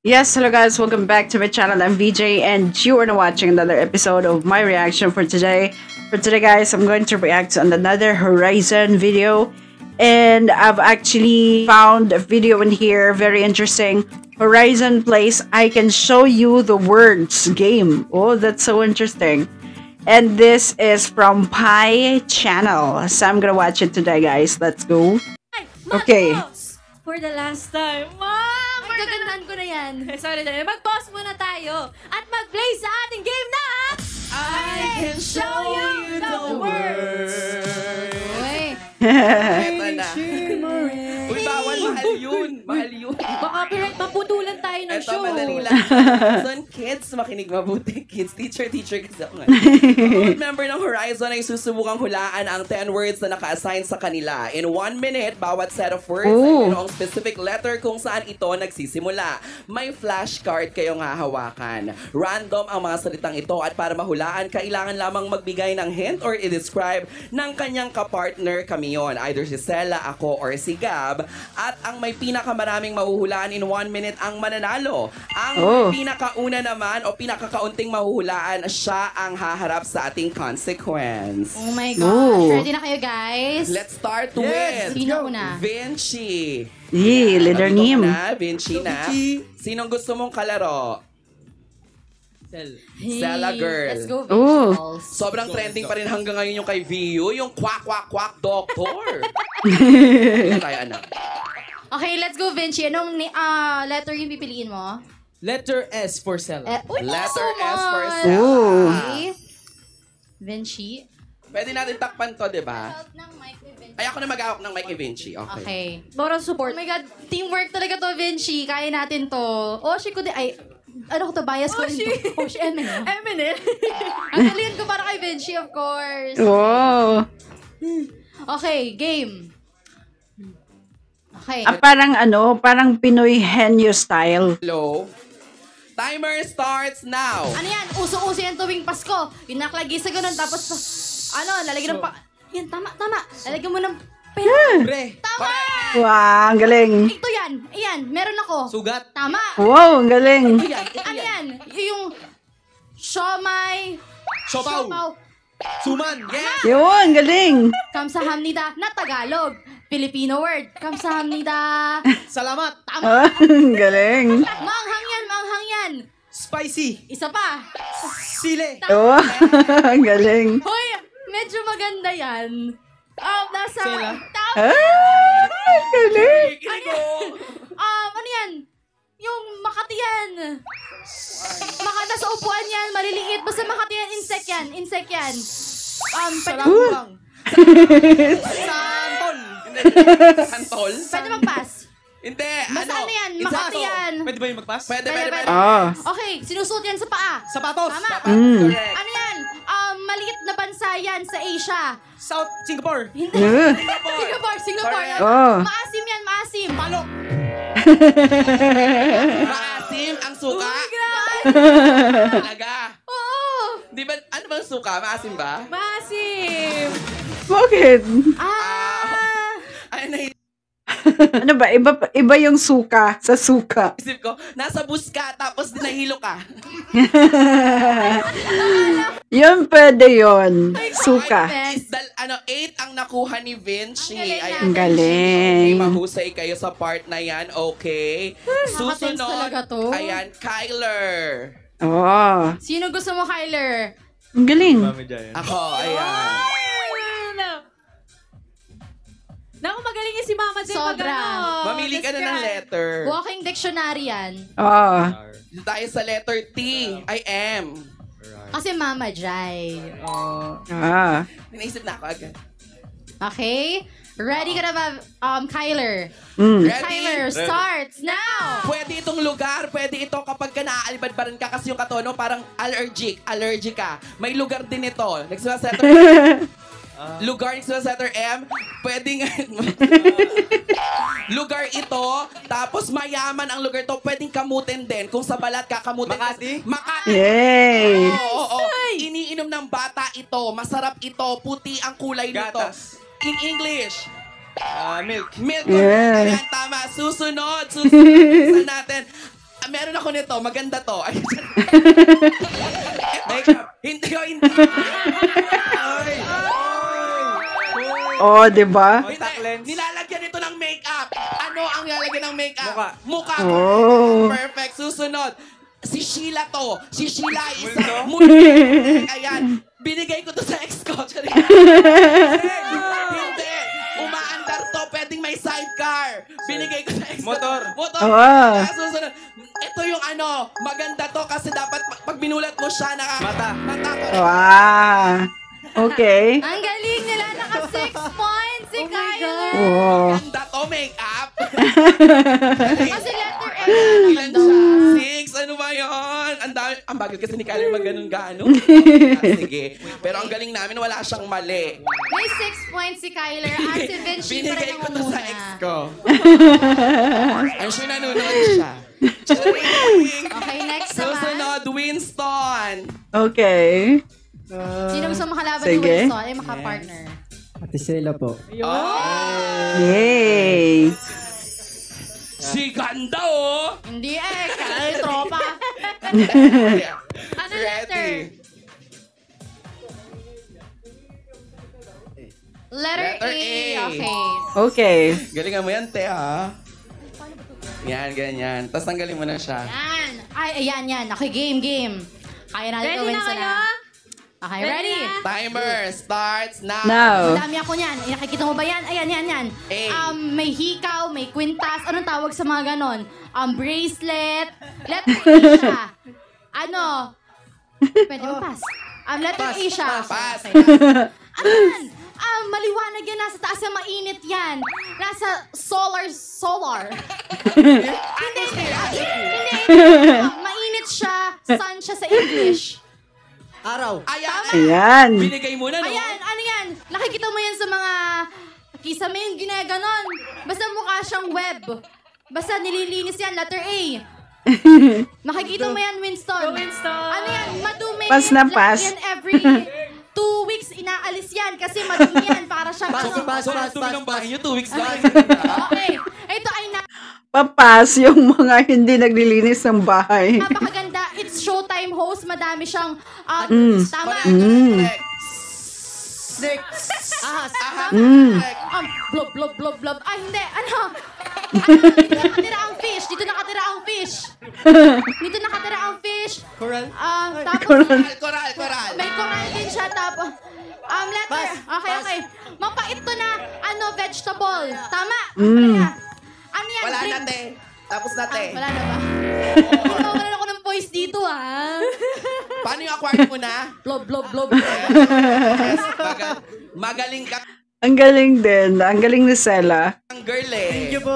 Yes, hello guys, welcome back to my channel. I'm VJ and you are now watching another episode of my reaction for today. For today guys, I'm going to react on another Horizon video. And I've actually found a video in here, very interesting. Horizon plays I Can Show You the Words game. Oh, that's so interesting. And this is from Pi Channel. So I'm gonna watch it today guys. Let's go. Okay. For the last time. Mom! Ay, gagandaan ko na yan. Sorry. Mag-pause muna tayo at mag-play sa ating game na I can show you the words. Uy. Eto na. Uy, bawal. Mahal yun. Baka maputulan tayo ng Eto, show. madali lang. Horizon kids, makinig mabuti. Kids, teacher kasi ako nga. Mga member ng Horizon ay susubukang hulaan ang 10 words na naka-assign sa kanila. In 1 minute, bawat set of words ay mayroong specific letter kung saan ito nagsisimula. May flashcard kayong hahawakan. Random ang mga salitang ito at para mahulaan, kailangan lamang magbigay ng hint or i-describe ng kanyang kapartner kami yon. Either si Sela, ako, or si Gab. At ang may pinakamaraming mahuhulaan in 1 minute ang mananalo. Ang pinakauna naman o pinakakaunting mahuhulaan, siya ang haharap sa ating consequence. Oh my gosh. Ready na kayo guys? Let's start with Sino una? Vinci. Leader name. Vinci na. Sinong gusto mong kalaro? Sela girl. Let's go, Oh. visuals. Sobrang trending pa rin hanggang ngayon yung kay VU, yung quack, doctor. Ano tayo, anak? Okay, let's go, Vinci. Anong letter yung pipiliin mo? Letter S for Sela. Uy, Letter S for Sela. Sela. Okay. Vinci. Pwede natin takpan to, di ba? Help ng mic ni Vinci. Ay, ako na mag-ahok ng mic ni Vinci. Okay. Okay. Moral support. Oh my God, teamwork talaga to, Vinci. Kaya natin to. Oshi ko din. Ay, ano ko to, bias ko Oshi. rin to. Oshi, Eminem. Eminem. Ang galingan ko para kay Vinci, of course. Wow. Okay, game. Okay. Parang Pinoy henyo style. Hello? Timer starts now. Ano yan? Uso-uso yan tuwing Pasko. Yung nakalagay sa ganun, tapos, lalagyan ng yan, tama. Lalagyan mo ng pera. Pre. Tama! Wow, ang galing. Ito yan. Ayan, meron ako. Sugat. Tama. Wow, ang galing. Ano yan? Yung siomay. Siopaw. Suman. Yes! Yun, galing. Kamsahamnida na Tagalog. Filipino word. Kamsahamnida. Salamat. Tama. Ang galing. Maanghang yan. Spicy. Isa pa. Sile. Oh, ang galing. Hoy, medyo maganda yan. Nasa... Sela. Tama. Ang galing. Ano yan? Yung Makati yan. Nasa upuan yan, maliliit. Basta Makati yan, insect yan. Salamat lang. Santol. Santol? Pwede mag-pass. Hindi. Basta ano yan, Makati yan. Pwede ba yung mag-pass? Pwede. Okay, sinusot yan sa paa. Sapatos. Tama. Correct. Ano yan? Maliit na bansa yan sa Asia. South Singapore. Hindi. Singapore. Singapore yan. Oh. Maasim yan, maasim. Palok. Maasim ang suka. Talaga. Oo. Di ba, ano bang suka? Maasim ba? Masim. Bakit? Ay, Ano ba? Iba yung suka sa suka. naisip ko, nasa bus ka, tapos nahilo ka. Yun, pwede yun. Suka. Best. 8 ang nakuha ni Vinci. Ang galing. Okay, mahusay kayo sa part na yan. Okay. Nakatense talaga to. Ayan, Kyler. Oh, Sino gusto mo, Kyler? ang galing. Ako, ayan. Naku, magaling yung si Mama Jen. Sobra. Mamili ka na ng letter. Walking dictionary yan. Oh. Dito tayo sa letter T. I am. Kasi Mama Jai. Oh. Ah. Naisip na ako agad. Okay? Ready ka na ba, Kyler? Ready? Timer starts now! Pwede itong lugar, pwede ito kapag ka naaalibadbaran ka kasi yung katono parang allergic ka. May lugar din ito. Nagsumasetter lugar, nagsumasetter M. Pwede nga. Lugar ito, tapos mayaman ang lugar to. Pwedeng kamutin din. Kung sa balat kakamutin. Makati. Yay! Oo. Iniinom ng bata ito. Masarap ito. Puti ang kulay nito. In English. Milk. Milk. Yeah. Ayan, tama. Susunod. Susunod natin. Meron ako nito. Maganda to. Ay, makeup. Hindi. Oh, di ba? Contact lens. Nilalagyan ito ng makeup. Ano ang nilalagyan ng makeup? Mukha. Mukha. Oh. Perfect. Susunod. Si Sheila to. Si Sheila isa. Multo? Ayan. Binigay ko to sa ex ko. Hindi. Umaandar to. Pwedeng may sidecar. Binigay ko sa ex ko. Motor. Motor. Ah. Susunod. Ito yung ano. Maganda to kasi dapat pag binulat mo siya Mata. Mata ko. Wow. Okay. Ang galing nila. Naka 6 points si Kyler. Oh. Maganda to. Makeup. Kasi letter M naman Ilan daw. siya? 6? Ano ba yun? Ang dami. Ang bagal kasi ni Kyler mag-ganon-ganon. Sige. Pero ang galing namin, wala siyang mali. May 6 points si Kyler. At si Vinci pa Binigay rin ko to sa ex muna. ko. I'm sure nanonood siya. Charing! Okay, next naman. Susunod, Winston. Okay. Sino gusto makalaban Sige. ni Winston? Ay, makapartner. Ate Sheila po. Yay. Si Ganda, oh! Hindi Kyler, tropa. Ano letter? Letter Letter A. A. Okay. Okay. Galingan mo yan, te, ha? Yan, ganyan. Tapos tanggalin mo na siya. Yan. Ay, ayan. Okay, game. Kaya natin Ready to, na Winston. kayo? Okay, Ready ready? na? Timer starts now. Now. Madami ako niyan. Nakikita mo ba yan? Ayan. A. May hikaw, may kwintas. Anong tawag sa mga ganon? Bracelet. Letter A siya. Ano? Pwede mo pass. Letter A siya. Pass. Okay. Ano yan? Maliwanag yan. Nasa taas yan. Mainit yan. Nasa solar. Hindi. Mainit siya. Sun siya sa English. Araw. Ayan. Ayan. Binigay mo na, no? Ayan, ano yan? Nakikita mo yan sa mga kisame yung ginaganon. Basta mukha siyang web. Basta nililinis yan, letter A. Nakikita mo yan, Winston. Ano yan? Madumi. Pass na Like pass. yan every 2 weeks inaalis yan kasi madumi yan para siyang So, ang dumi ng bahay niyo, 2 weeks lang. Okay. Ito ay Papas yung mga hindi naglilinis ng bahay. napakaganda. It's Showtime host. Madami siyang tama. Ahas. Blob. Ay, hindi. Ano? Dito nakatira ang fish. Coral. Tapos, Coral. may coral din siya. Tapos, letter. Pass. Okay. Mapait to na, vegetable. Tama. Ano yan? Wala na, Drink. te. Tapos na, te. Wala na ba? Nawawalan ako ng voice dito, Paano yung aquarium mo na? Blob. Yes, magaling ka Ang galing din. Ang galing ni Sela. kang girl, eh. Thank you po.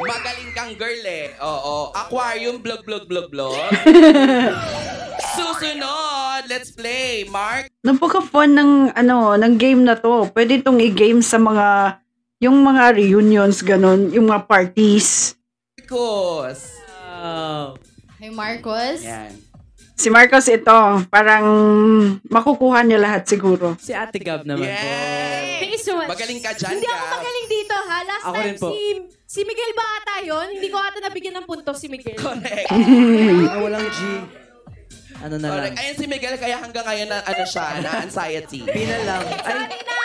Magaling kang girl, eh. Oo. Aquarium, blog. Susunod, let's play. Mark. Napaka-fun ng game na to. Pwede itong i-game sa yung mga reunions, ganun, yung mga parties. Marcos. Hey, Marcos. Yan. Si Marcos ito, parang makukuha niya lahat siguro. Si Ate Gab naman po. Yes. Thank you so much. Magaling ka dyan, Hindi ako Gab. magaling dito, ha? Last Ako time rin po. si Miguel ba ata yun? Hindi ko ata nabigyan ng puntos si Miguel. Correct. Walang G. Ano na lang. Correct. Ayun si Miguel, kaya hanggang ngayon na, siya, na anxiety. P na lang. Ay, Sorry na!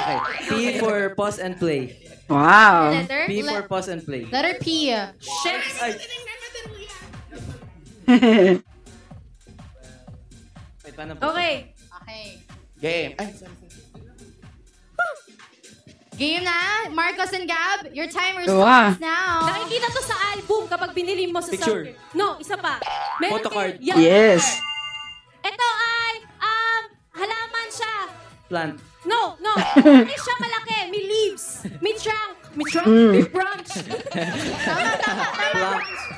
ay, P for pause and play. Wow. Letter? P for pause and play. Letter P. Shit! Wait, paano po? Okay. Okay. Game. Ay, Game na. Marcos and Gab, your timer Wow. starts now. Nakikita to sa album kapag binili mo sa Picture. sound. No, isa pa. Meron Photocard. din- Yes. Ito ay, halaman siya. Plant. No. Hindi siya malaki. May leaves. May trunk. May branch. Tama.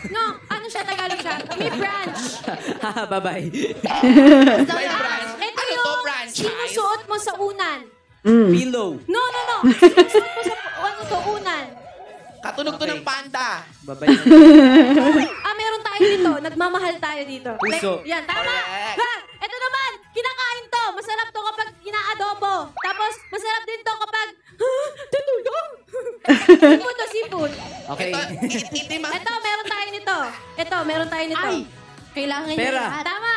No, ano siya Tagalog siya? May branch. Bye-bye. may branch. Ito Ano to, yung franchise? sinusuot mo sa unan. Pillow. No. Sinusuot mo sa unan. Katunog to ng panda. Bye-bye. Meron tayo dito. Nagmamahal tayo dito. Puso. Yan, tama. Correct. Ha, ito naman, kinakain to. Masarap to kapag inaadobo. Tapos, masarap din to kapag, tutulong. Seafood to seafood. Okay. Itim ah. Ito, meron tayo nito. Ito, meron tayo nito. Ay! Kailangan niya Pera. lahat. Tama.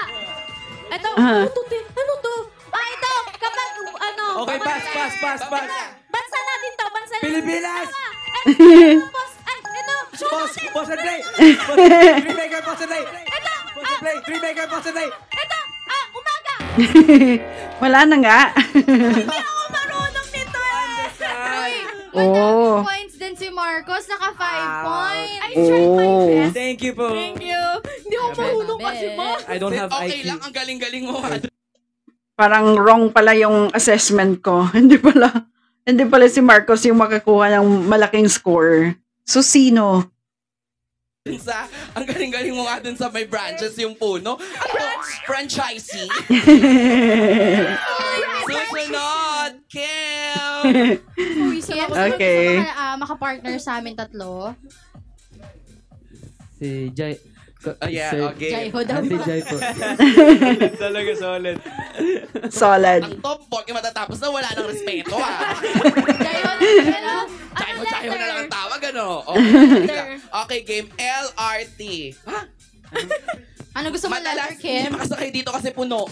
Ito, Ah. ano to, te? Ano to? Ito, kapag, ano, Okay, kapag- pass. Bansa natin to, bansa natin. Pilipinas! Tama. Ito, boss. Ito, show Boss natin. and play! Three maker, boss and play! Ito, Boss and play! Three maker, boss and play! ito, umaga. Wala na nga. Hindi ako marunong nito eh. May Oh. points din si Marcos. Naka 5 points. I tried my Oh. best. Thank you po. Thank you. Hindi ako marunong kasi ba? I don't have Okay IQ. lang, ang galing-galing mo. Parang wrong pala yung assessment ko. Hindi pala si Marcos yung makakuha ng malaking score. So, sino? Ang galing-galing mo nga dun sa may branches yung puno. Ano? Franchisee. Susunod, Kim! Kim, Okay. maka-partner sa amin tatlo. Si Jai. Yeah, okay. Jaiho daw Si ba? Jai po. Talaga solid. Solid. Ang top 4, matatapos na wala ng respeto ah. Jaiho na pero, Chayo na lang ang tawag, ano? Letter. Okay, game LRT. Ha? Ano gusto mo letter, Hindi Kim? makasakay dito kasi puno.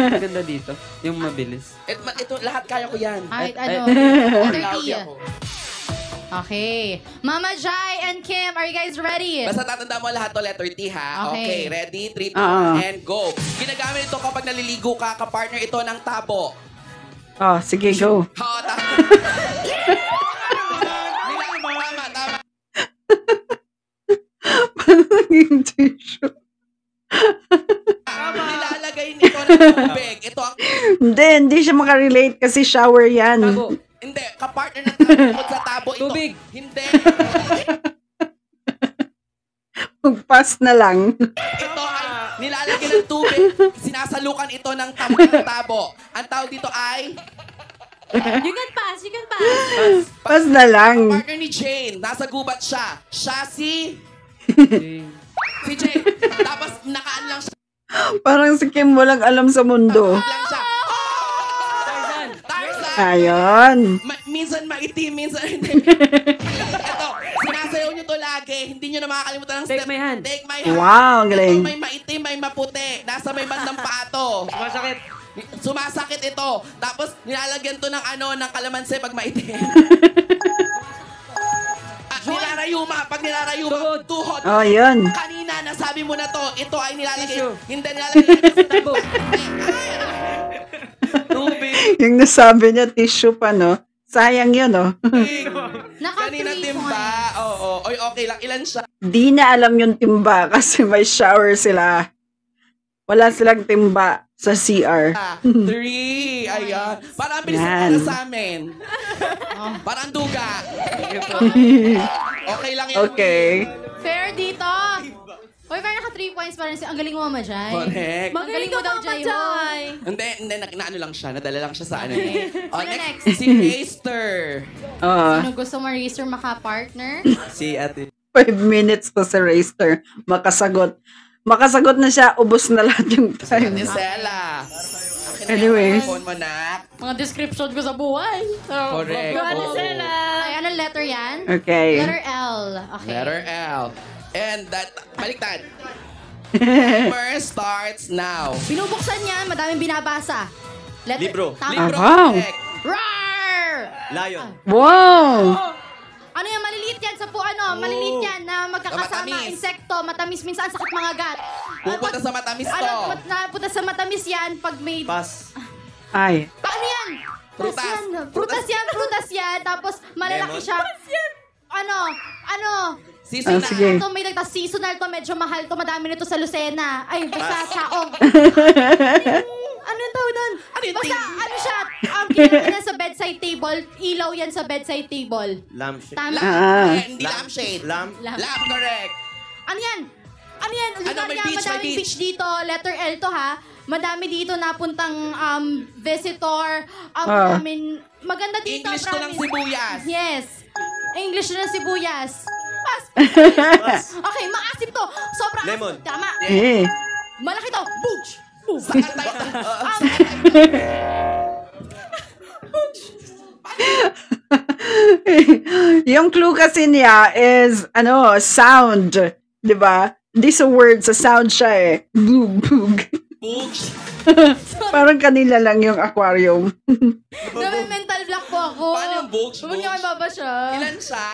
Maganda dito. Yung mabilis. Ito, lahat kaya ko yan. Kahit Ay, ano, letter Loud T. ako. Okay. Mama Jai and Kim, are you guys ready? Basta tatanda mo lahat to letter T ha. Okay. Okay, ready? 3, 2, Oo. 1, and go. Ginagamit ito kapag naliligo ka, kapartner ito ng tabo. Oh, sige, go. Ha, tama. Tama. Yung tissue. Nilalagay nito ng tubig. Ito ang... Hindi siya makarelate kasi shower yan. Tabo. Hindi, kapartner ng tabo. Bukod sa tabo ito. Tubig. Hindi. Mag-pass na lang. Ito ay nilalagay ng tubig. Sinasalukan ito ng tabo. Ang tawag dito ay... You can pass, you can pass. Pass na lang. Partner ni Jane. Nasa gubat siya. Siya si Jane. Tapos nakaan lang siya. Parang si Kim walang alam sa mundo. Lang siya. Tarzan! Ayun. Minsan maitim, minsan hindi. Ito, sinasayaw nyo to lagi. Hindi nyo na makakalimutan ng Take step. my hand. Take my hand. Wow, ang galing. Ito, may maitim, may maputi. Nasa may bandang pato. Masakit. Sumasakit ito. Tapos, nilalagyan to ng ng kalamansi pag maitim. Nilarayuma. Pag nilarayuma, tuhod. Oh, yun. Kanina, nasabi mo na to. Ito ay nilalagay. Tissue. Hindi nilalagay sa tabo. Tubig. Yung nasabi niya, tissue pa, no? Sayang yun, no? Naka Kanina 3 timba. points. Oo. Oy, okay lang. Ilan siya? Di na alam yung timba kasi may shower sila. Wala silang timba sa CR. 3. Ayan. Para ang bilis Yan. na sa amin. Parang duga. Okay lang yun. Okay. Fair dito. Hoy, fair naka 3 points pa rin. Ang galing mo, Mama Jai. Correct. Magaling mo daw, Jai. Hindi, naano lang siya. Nadala lang siya sa ano. Sino next? Si Raster. Oh, Sino gusto mo, Racer, maka-partner? Si ate. 5 minutes to si Raster. Makasagot. Makasagot na siya, ubos na lahat yung time. Ni Sela. Anyways. Phone mo na. Mga description ko sa buhay. Correct. Oo. Ay, anong letter yan? Okay. Letter L. Okay. Letter L. And that, baliktad. Timer starts now. Binubuksan yan, madaming binabasa. Letter, Libro. Tama. Libro. wow. Correct. Roar! Lion. Wow! Ano yan, maliliit yan sa maliliit yan na magkakasama, Matamis. insekto, matamis, minsan sakit mga gat. Pupunta sa matamis to. Napunta sa matamis yan pag may... Pass. Ay. Ano yan? Prutas. Prutas yan. Tapos malalaki Lemon. siya. Ano? Season na. sige. Ito may nagtas seasonal to, medyo mahal to, madami nito sa Lucena. Ay, basta chaong. Ano yung tawag doon? Ano yung Basta, thing? ano siya? Ginamit yan sa bedside table. Ilaw yan sa bedside table. Lampshade. Tama? Ah. Hindi lampshade. Lamp. Lamp, correct. Ano yan? Lugar may niya, beach, madaming may beach dito. Letter L to ha. Madami dito napuntang visitor. Ah. Maganda dito. English to ng promise. sibuyas. Yes. English to ng sibuyas. Pass. Okay, maasim to. Sobrang Lemon. asim. Tama. Eh. Malaki to. Booch. Sakal tayo. Yung clue kasi niya is, sound. Diba? Hindi sa word, sa sound siya eh. Bug, bug. Books. Parang kanila lang yung aquarium. Grabe, mental block po ako. Paano yung books? Huwag niyo kayo baba siya. Ilan siya?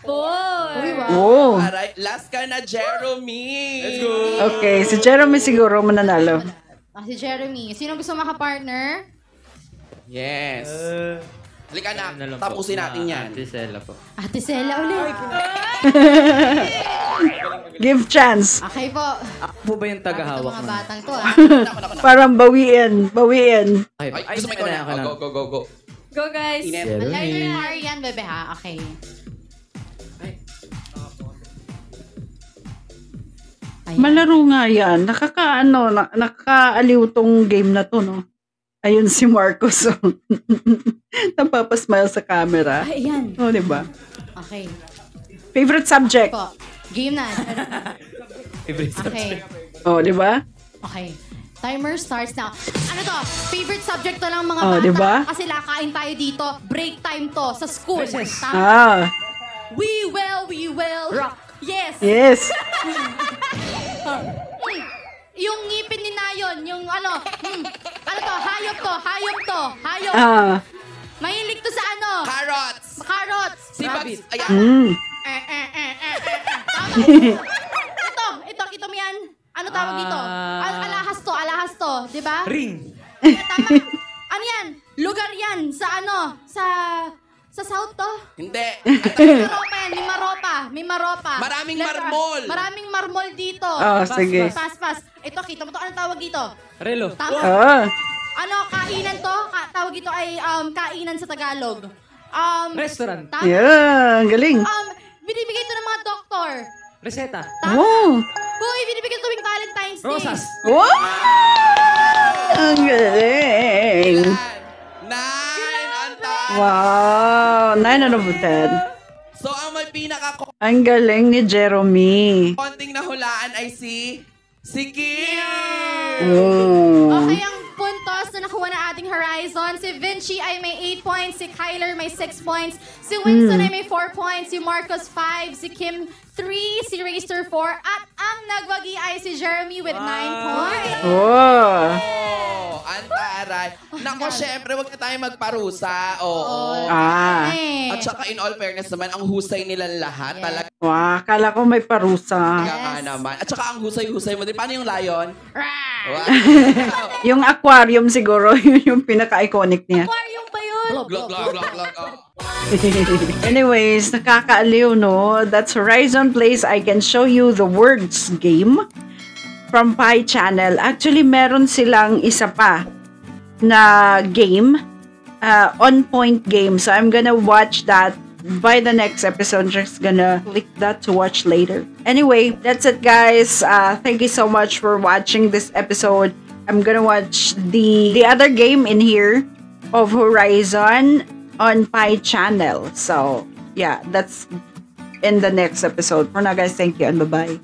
Uy, wow. Oh. Alright, last ka na, Jeremy. Let's go. Okay, si Jeremy siguro mananalo. Si Jeremy. Sino gusto maka-partner? Yes. Halika na, Ano lang po, tapusin natin yan. Ate Sela po. Ate Sela ulit. Give chance. Okay po. Ako po ba yung Ito tagahawak mga nun? batang to Parang bawiin. Ay, gusto mo ikaw na. Oh, go. Go, guys. Inet. Align your Marian, bebe ha? Okay. Ayan. Malaro nga yan. Nakakaaliw tong game na to, no? Ayun si Marcos. Oh. Napapasmile sa camera. Ayan. Oh, di ba? Okay. Favorite subject? Po. Game na. Okay. Oh, di ba? Okay. Timer starts now. Ano to? Favorite subject to ng mga Oh, bata. diba? Kasi lakain tayo dito. Break time to sa school. Tama? Ah, We will. Rock. Yes. yes. Yung ngipin ni Nayon, yung ano to, hayop to. Ah, Mahilig to sa ano? Carrots. Carrots. Sibag. Ayan. mm. Tama. Ito, kita mo yan? Ano tawag dito? Alahas to, di ba? Ring! Tama. Ano yan? Lugar yan sa ano? Sa South to? Hindi. May maropa. Maraming marmol. Maraming marmol dito. Oh, sige. Pas. Ito, kita mo to. Anong tawag dito? Relo. Tama. Ah, Ano, kainan to? Tawag dito ay kainan sa Tagalog. Restaurant. Tama. yeah, ang galing. Binibigay to ng mga doktor. Reseta. Tama. Wow. Hoy, binibigay tuwing Valentine's Day. Rosas. Wow! Ang galing. 9 ang time. Wow, 9 out of 10. So, ang may pinaka-konting Ang galing ni Jeremy. nahulaan ay si Kim. Oh. Okay, ang puntos na nakuha na ating Horizon. Si Vinci ay may 8 points, si Kyler may 6 points, si Winston ay may 4 points, si Marcos 5, si Kim 3, si Racer 4, at ang nagwagi ay si Jeremy with 9 points. Oh. Oh, ang taray. Nako, syempre, wag na tayo magparusa. Oo. Ah. At saka in all fairness naman, ang husay nilang lahat. Yes. Talaga Wow, kala ko may parusa. nga naman. At saka ang husay-husay mo din. Paano yung lion? Wow. Yung aquarium siguro, yun yung pinaka-iconic niya. Aquarium pa yun? Glog. Oh. Anyways, nakakaaliw, no? That's Horizon Plays I Can Show You the Words game from Pi Channel. Actually, meron silang isa pa na game, on point game. So I'm gonna watch that by the next episode. Just gonna click that to watch later. Anyway, that's it, guys. Thank you so much for watching this episode. I'm gonna watch the other game in here of Horizon on Pi Channel. So yeah, that's in the next episode. For now, guys, thank you and bye-bye.